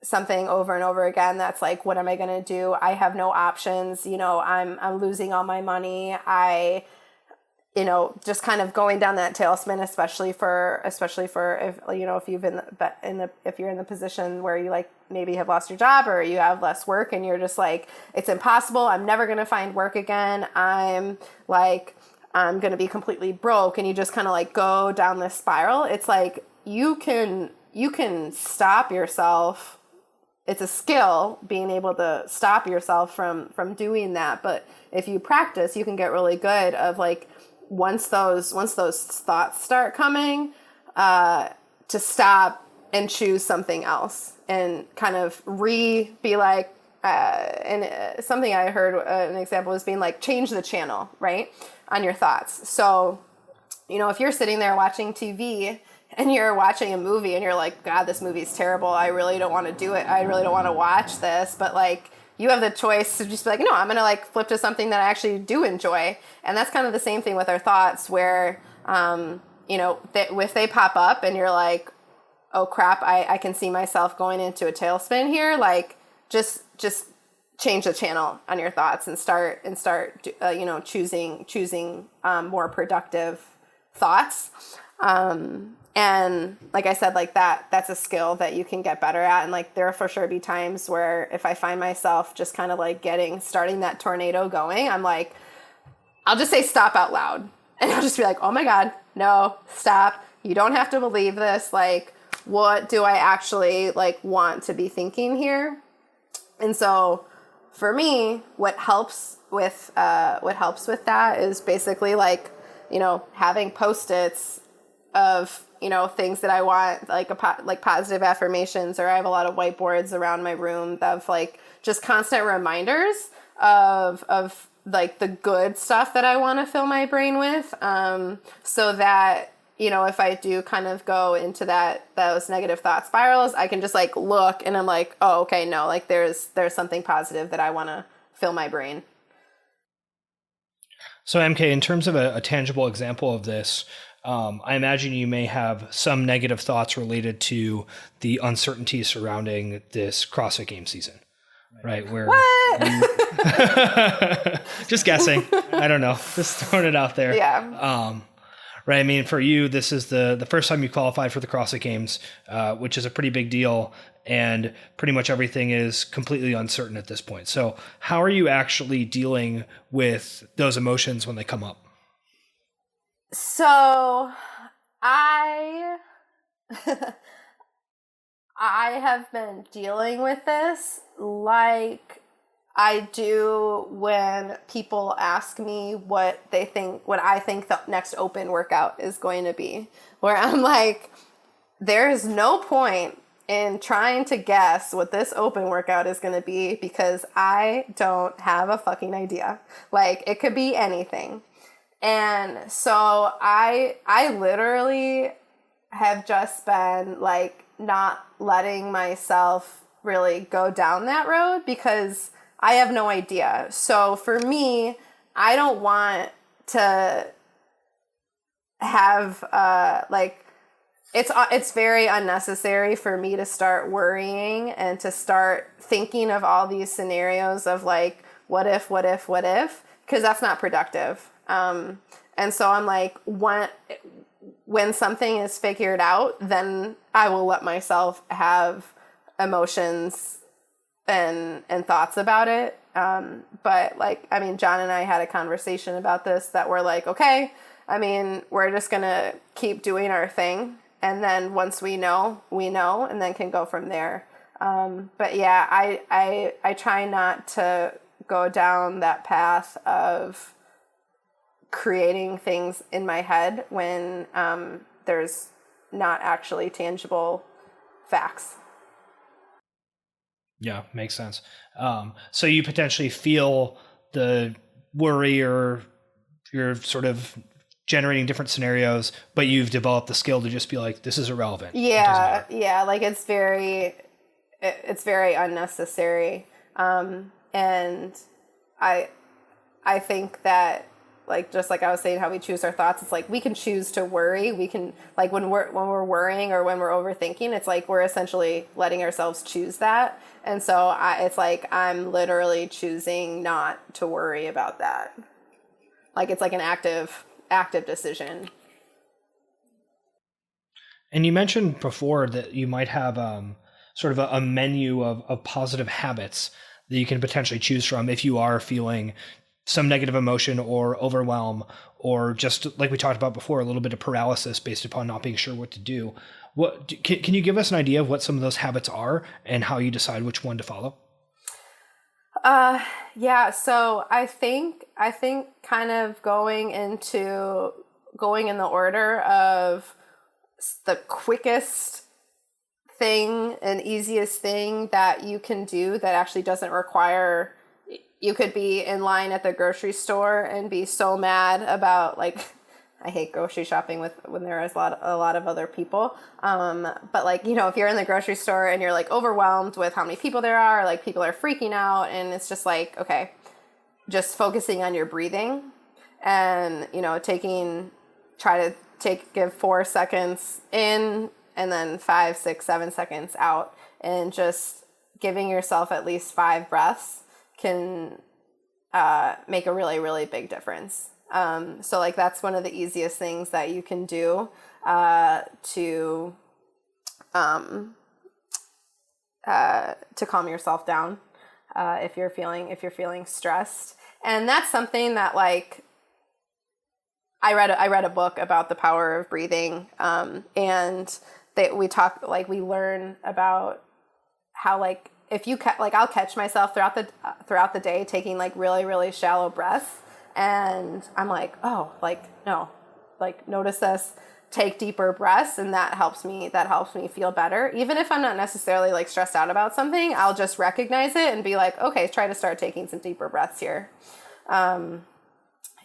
something over and over again that's like, what am I going to do? I have no options. I'm losing all my money. Just kind of going down that tailspin, especially for if if you're in the position where you like maybe have lost your job or you have less work and you're just like, it's impossible. I'm never going to find work again. I'm going to be completely broke. And you just kind of like go down this spiral. It's like, you can stop yourself. It's a skill being able to stop yourself from doing that. But if you practice, you can get really good of like, once those thoughts start coming, to stop and choose something else and kind of be like, something I heard an example was being like, change the channel, right, on your thoughts. So, if you're sitting there watching TV and you're watching a movie and you're like, God, this movie's terrible. I really don't want to do it. I really don't want to watch this. But like, you have the choice to just be like, no, I'm going to like flip to something that I actually do enjoy. And that's kind of the same thing with our thoughts where, if they pop up and you're like, oh crap, I can see myself going into a tailspin here. Like just change the channel on your thoughts and start choosing more productive thoughts. And like I said, like that's a skill that you can get better at. And like, there'll for sure be times where if I find myself just kind of like starting that tornado going, I'm like, I'll just say stop out loud. And I'll just be like, oh my God, no, stop. You don't have to believe this. Like, what do I actually like want to be thinking here? And so for me, what helps with that is basically like, having Post-its of, things that I want, like positive affirmations, or I have a lot of whiteboards around my room of like just constant reminders of like the good stuff that I want to fill my brain with. So that, if I do kind of go into those negative thought spirals, I can just like look and I'm like, oh, okay, no, like there's something positive that I want to fill my brain. So MK, in terms of a tangible example of this, I imagine you may have some negative thoughts related to the uncertainty surrounding this CrossFit Games season, right? Where just guessing. I don't know. Just throwing it out there. Yeah. Right. I mean, for you, this is the first time you qualified for the CrossFit Games, which is a pretty big deal. And pretty much everything is completely uncertain at this point. So how are you actually dealing with those emotions when they come up? So I have been dealing with this like I do when people ask me what I think the next open workout is going to be, where I'm like, there is no point in trying to guess what this open workout is going to be because I don't have a fucking idea. Like, it could be anything. And so I literally have just been like not letting myself really go down that road because I have no idea. So for me, I don't want to have it's very unnecessary for me to start worrying and to start thinking of all these scenarios of like, what if, because that's not productive. And so I'm like, when something is figured out, then I will let myself have emotions and thoughts about it. But like, I mean, John and I had a conversation about this that we're like, okay, I mean, we're just going to keep doing our thing. And then once we know, and then can go from there. But yeah, I try not to go down that path of creating things in my head when there's not actually tangible facts. Yeah, makes sense. So you potentially feel the worry or you're sort of generating different scenarios, but you've developed the skill to just be like, this is irrelevant. Yeah. Yeah. Like it's very unnecessary. And I think that like, just like I was saying, how we choose our thoughts. It's like we can choose to worry. We can, like, when we're worrying or when we're overthinking, it's like we're essentially letting ourselves choose that. And so it's like I'm literally choosing not to worry about that. Like it's like an active decision. And you mentioned before that you might have sort of a menu of positive habits that you can potentially choose from if you are feeling some negative emotion or overwhelm, or just like we talked about before, a little bit of paralysis based upon not being sure what to do. Can you give us an idea of what some of those habits are and how you decide which one to follow? Yeah. So I think kind of going in the order of the quickest thing and easiest thing that you can do that actually doesn't require, you could be in line at the grocery store and be so mad about, like, I hate grocery shopping when there is a lot of other people. But like, you know, if you're in the grocery store and you're like overwhelmed with how many people there are, like people are freaking out, and it's just like, okay, just focusing on your breathing and, you know, give 4 seconds in and then 5, 6, 7 seconds out, and just giving yourself at least 5 breaths can make a really, really big difference. So like that's one of the easiest things that you can do to calm yourself down if you're feeling stressed. And that's something that, like, I read a book about the power of breathing, and we learn about how, like, if you I'll catch myself throughout the day taking like really, really shallow breaths, and I'm like, oh, like, no, like, notice this, take deeper breaths, and that helps me feel better. Even if I'm not necessarily like stressed out about something, I'll just recognize it and be like, okay, try to start taking some deeper breaths here.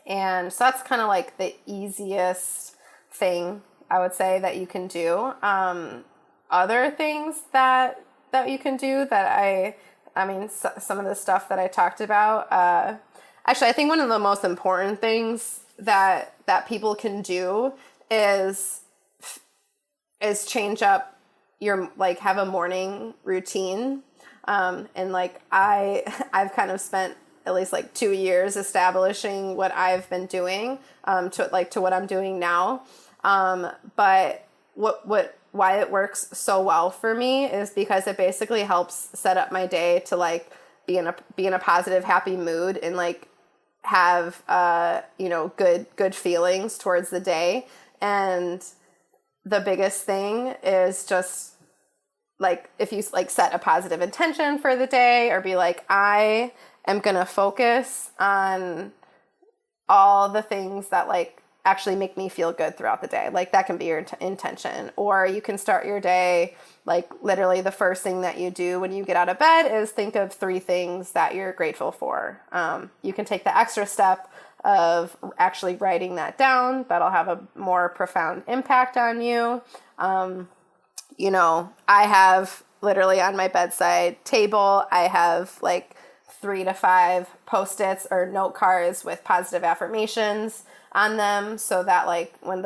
And so that's kind of like the easiest thing I would say that you can do. Other things that you can do that some of the stuff that I talked about, actually, I think one of the most important things that people can do is change up your, like, have a morning routine. And like I've kind of spent at least like 2 years establishing what I've been doing, to what I'm doing now. But why it works so well for me is because it basically helps set up my day to like be in a positive, happy mood, and like have good feelings towards the day. And the biggest thing is just like, if you like set a positive intention for the day, or be like, I am going to focus on all the things that like actually make me feel good throughout the day. Like that can be your intention. Or you can start your day, like literally the first thing that you do when you get out of bed is think of 3 things that you're grateful for. You can take the extra step of actually writing that down. That'll have a more profound impact on you. You know, I have literally on my bedside table, I have like 3 to 5 Post-its or note cards with positive affirmations on them, so that like when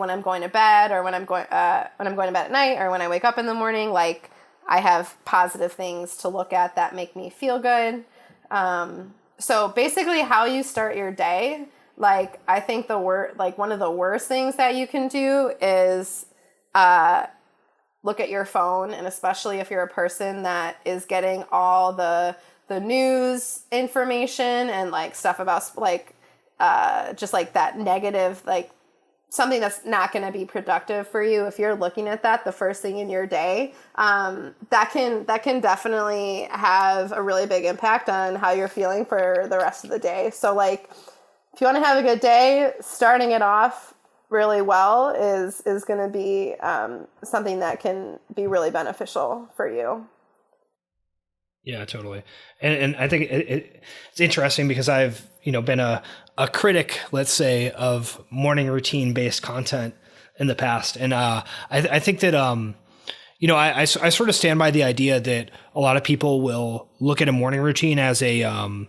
I'm going to bed, or when I'm going to bed at night, or when I wake up in the morning, like I have positive things to look at that make me feel good. So basically how you start your day, like I think one of the worst things that you can do is look at your phone, and especially if you're a person that is getting all the news information and like stuff about like just like that negative, like something that's not going to be productive for you. If you're looking at that the first thing in your day, that can definitely have a really big impact on how you're feeling for the rest of the day. So like if you want to have a good day, starting it off really well is going to be something that can be really beneficial for you. Yeah, totally. And I think it's interesting because I've, been a critic, let's say, of morning routine based content in the past. And I think that, I sort of stand by the idea that a lot of people will look at a morning routine as a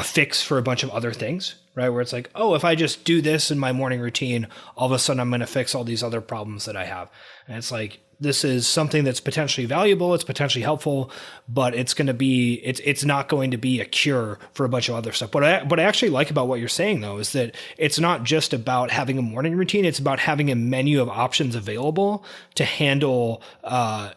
fix for a bunch of other things, right? Where it's like, oh, if I just do this in my morning routine, all of a sudden I'm going to fix all these other problems that I have. And it's like, this is something that's potentially valuable, it's potentially helpful, but it's going to be, it's not going to be a cure for a bunch of other stuff. What I actually like about what you're saying though, is that it's not just about having a morning routine, it's about having a menu of options available to handle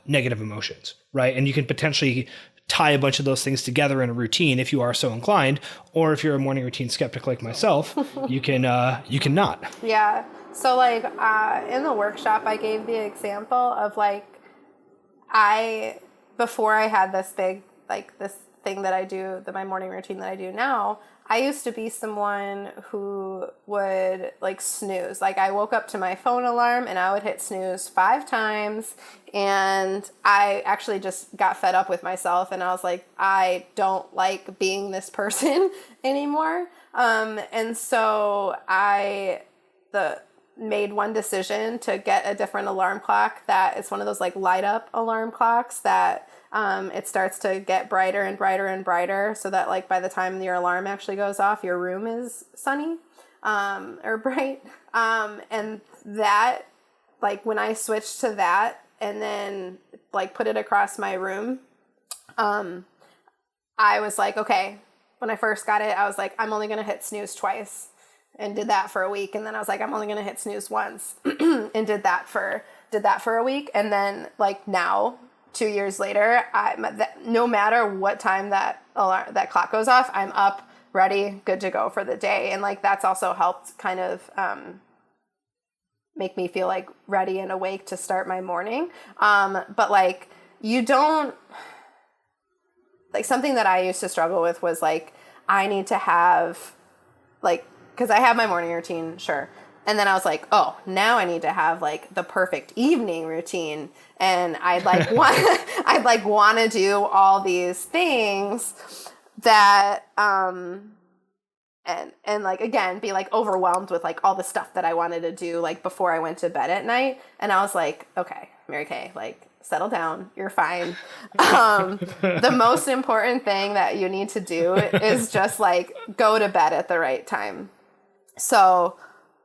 negative emotions, right? And you can potentially tie a bunch of those things together in a routine if you are so inclined, or if you're a morning routine skeptic like myself, you can not. Yeah. So like in the workshop, I gave the example of like, before I had this big, like this thing that I do, my morning routine that I do now, I used to be someone who would like snooze. Like I woke up to my phone alarm and I would hit snooze 5 times, and I actually just got fed up with myself and I was like, I don't like being this person anymore. And so I made one decision to get a different alarm clock that it's one of those like light up alarm clocks that it starts to get brighter and brighter and brighter, so that like by the time your alarm actually goes off, your room is sunny or bright. And that, like when I switched to that and then like put it across my room, I was like, okay, when I first got it, I was like, I'm only going to hit snooze twice, and did that for a week. And then I was like, I'm only going to hit snooze once and did that for a week. And then like now, 2 years later, no matter what time that clock goes off, I'm up, ready, good to go for the day. And like, that's also helped kind of, make me feel like ready and awake to start my morning. But like, you don't, like something that I used to struggle with was like, I need to have like, because I have my morning routine, sure. And then I was like, oh, now I need to have like the perfect evening routine. And I'd like want to do all these things that, and like, again, be like overwhelmed with like all the stuff that I wanted to do like before I went to bed at night. And I was like, okay, MaryKay, like settle down. You're fine. The most important thing that you need to do is just like go to bed at the right time. So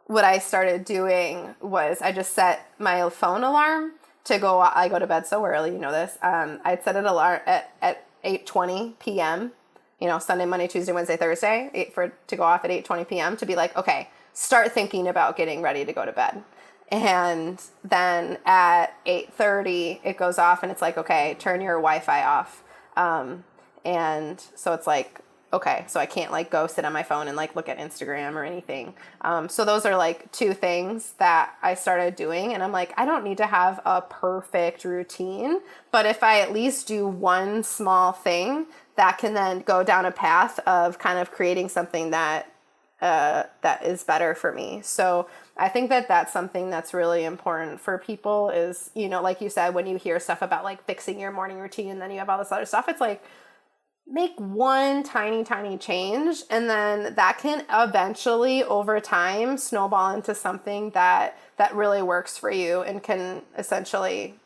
what I started doing was I just set my phone alarm to go. I go to bed so early, you know this. I'd set an alarm at 8:20 p.m. You know, Sunday, Monday, Tuesday, Wednesday, Thursday, to go off at 8:20 p.m. to be like, okay, start thinking about getting ready to go to bed. And then at 8:30 it goes off and it's like, okay, turn your Wi-Fi off. And so it's like, okay, so I can't like go sit on my phone and like look at Instagram or anything. So those are like 2 things that I started doing. And I'm like, I don't need to have a perfect routine, but if I at least do one small thing, that can then go down a path of kind of creating something that is better for me. So I think that that's something that's really important for people is, you know, like you said, when you hear stuff about like fixing your morning routine and then you have all this other stuff, it's like, make one tiny change, and then that can eventually over time snowball into something that really works for you and can eventually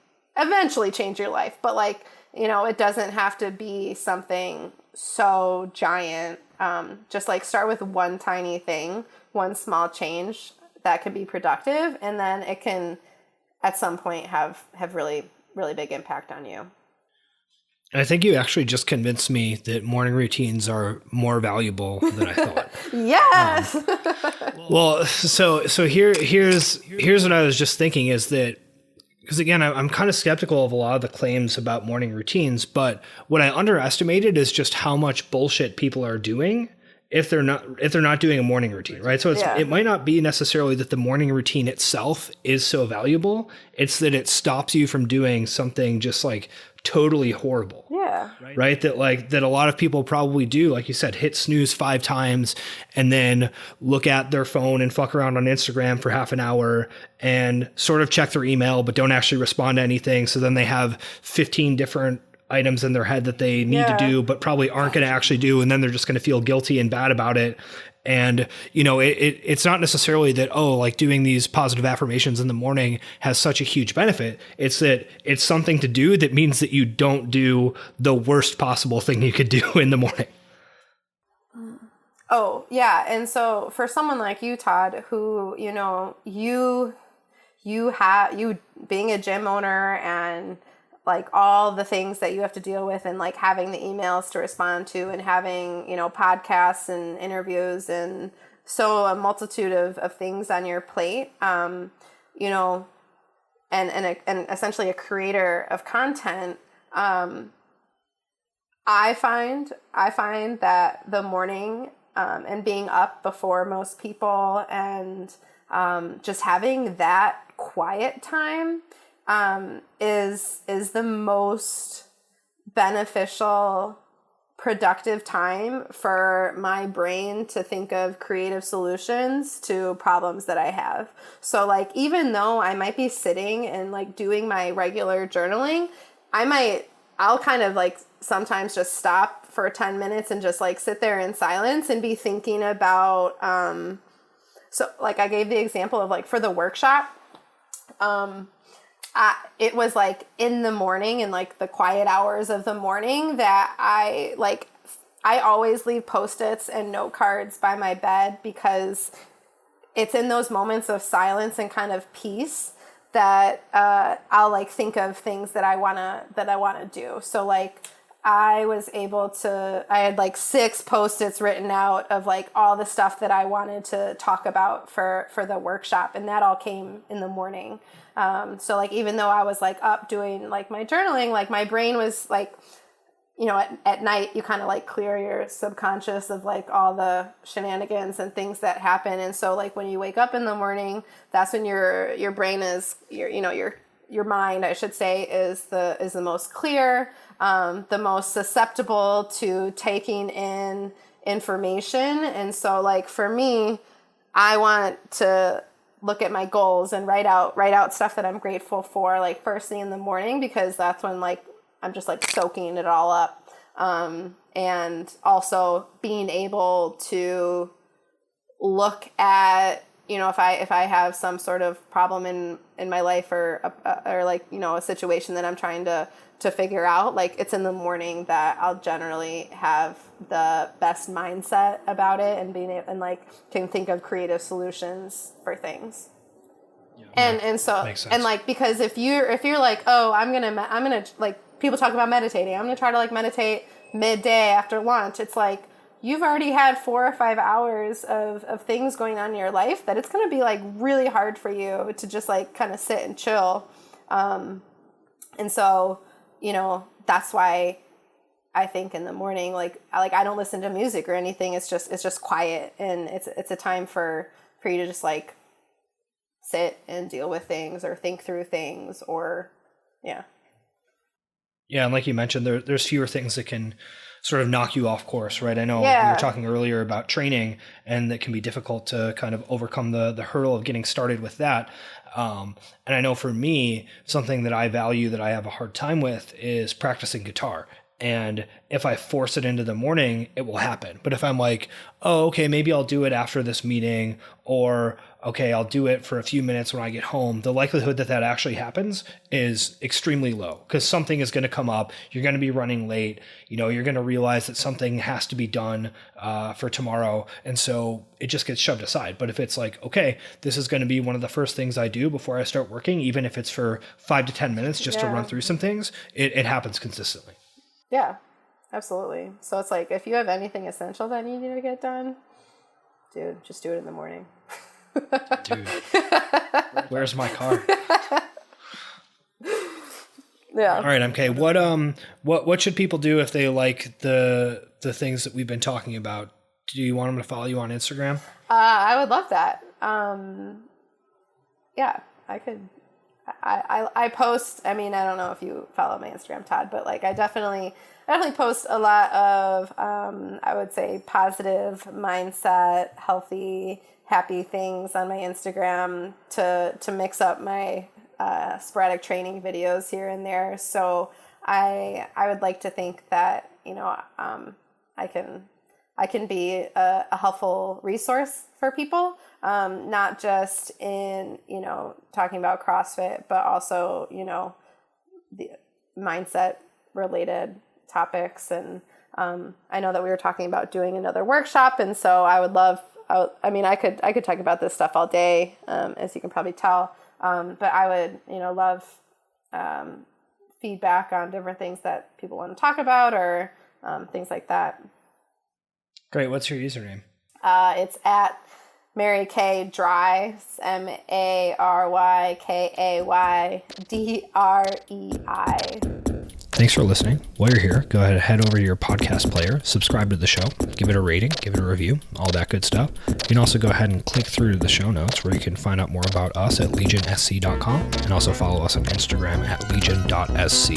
change your life. But like, you know, it doesn't have to be something so giant. Just like start with one tiny thing, one small change that can be productive, and then it can at some point have really, really big impact on you. I think you actually just convinced me that morning routines are more valuable than I thought. Yes. Well, so here's what I was just thinking is that, because again, I'm kind of skeptical of a lot of the claims about morning routines, but what I underestimated is just how much bullshit people are doing if they're not doing a morning routine, right? So it might not be necessarily that the morning routine itself is so valuable. It's that it stops you from doing something just like totally horrible. Yeah. Right? That a lot of people probably do, like you said, hit snooze 5 times and then look at their phone and fuck around on Instagram for half an hour and sort of check their email, but don't actually respond to anything. So then they have 15 different items in their head that they need to do, but probably aren't going to actually do. And then they're just going to feel guilty and bad about it. And, you know, it's not necessarily that, oh, like doing these positive affirmations in the morning has such a huge benefit. It's that it's something to do that means that you don't do the worst possible thing you could do in the morning. Oh, yeah. And so for someone like you, Todd, who, you being a gym owner and like all the things that you have to deal with and like having the emails to respond to and having, podcasts and interviews and so a multitude of things on your plate, and essentially a creator of content. I find that the morning and being up before most people and just having that quiet time is the most beneficial, productive time for my brain to think of creative solutions to problems that I have. So like, even though I might be sitting and like doing my regular journaling, I'll kind of like sometimes just stop for 10 minutes and just like sit there in silence and be thinking about, so like I gave the example of like for the workshop, it was like in the morning and like the quiet hours of the morning that I always leave Post-its and note cards by my bed, because it's in those moments of silence and kind of peace that I'll like think of things that I wanna do. So like I had like 6 Post-its written out of like all the stuff that I wanted to talk about for the workshop, and that all came in the morning. So like even though I was like up doing like my journaling, like my brain was like, at night you kind of like clear your subconscious of like all the shenanigans and things that happen. And so like when you wake up in the morning, that's when your brain is, your mind, I should say, is the most clear, the most susceptible to taking in information. And so like for me, I want to look at my goals and write out stuff that I'm grateful for like first thing in the morning, because that's when like I'm just like soaking it all up. And also being able to look at, if I have some sort of problem in my life or like, a situation that I'm trying to figure out, like it's in the morning that I'll generally have the best mindset about it and and like can think of creative solutions for things. Yeah. And so, and like, because if you're like, oh, I'm going to like, people talk about meditating, I'm going to try to like meditate midday after lunch. It's like, you've already had 4 or 5 hours of things going on in your life that it's going to be like really hard for you to just like kind of sit and chill. And so, that's why I think in the morning, like I don't listen to music or anything. It's just quiet, and it's a time for you to just like sit and deal with things or think through things or, yeah. Yeah, and like you mentioned, there's fewer things that can sort of knock you off course, right? I know Yeah. we were talking earlier about training, and that can be difficult to kind of overcome the hurdle of getting started with that. And I know for me, something that I value that I have a hard time with is practicing guitar. And if I force it into the morning, it will happen. But if I'm like, oh, okay, maybe I'll do it after this meeting, or okay, I'll do it for a few minutes when I get home, the likelihood that actually happens is extremely low, because something is going to come up. You're going to be running late. You're going to realize that something has to be done for tomorrow. And so it just gets shoved aside. But if it's like, okay, this is going to be one of the first things I do before I start working, even if it's for 5 to 10 minutes just to run through some things, it happens consistently. Yeah, absolutely. So it's like, if you have anything essential that you need to get done, dude, just do it in the morning. Dude, where's my car? Yeah. All right, MK. What should people do if they like the things that we've been talking about? Do you want them to follow you on Instagram? I would love that. Yeah, I could. I post, I mean, I don't know if you follow my Instagram, Todd, but like I definitely post a lot of, I would say positive mindset, healthy, happy things on my Instagram to mix up my sporadic training videos here and there. So I would like to think that, I can be a helpful resource for people, not just in, talking about CrossFit, but also, the mindset related topics. And I know that we were talking about doing another workshop, and so I would love, I could talk about this stuff all day, as you can probably tell, but I would, love feedback on different things that people want to talk about, or things like that. Great. What's your username? It's at MaryKay Dry, MaryKaydrei. Thanks for listening. While you're here, go ahead and head over to your podcast player, subscribe to the show, give it a rating, give it a review, all that good stuff. You can also go ahead and click through to the show notes where you can find out more about us at legionsc.com, and also follow us on Instagram at legion.sc.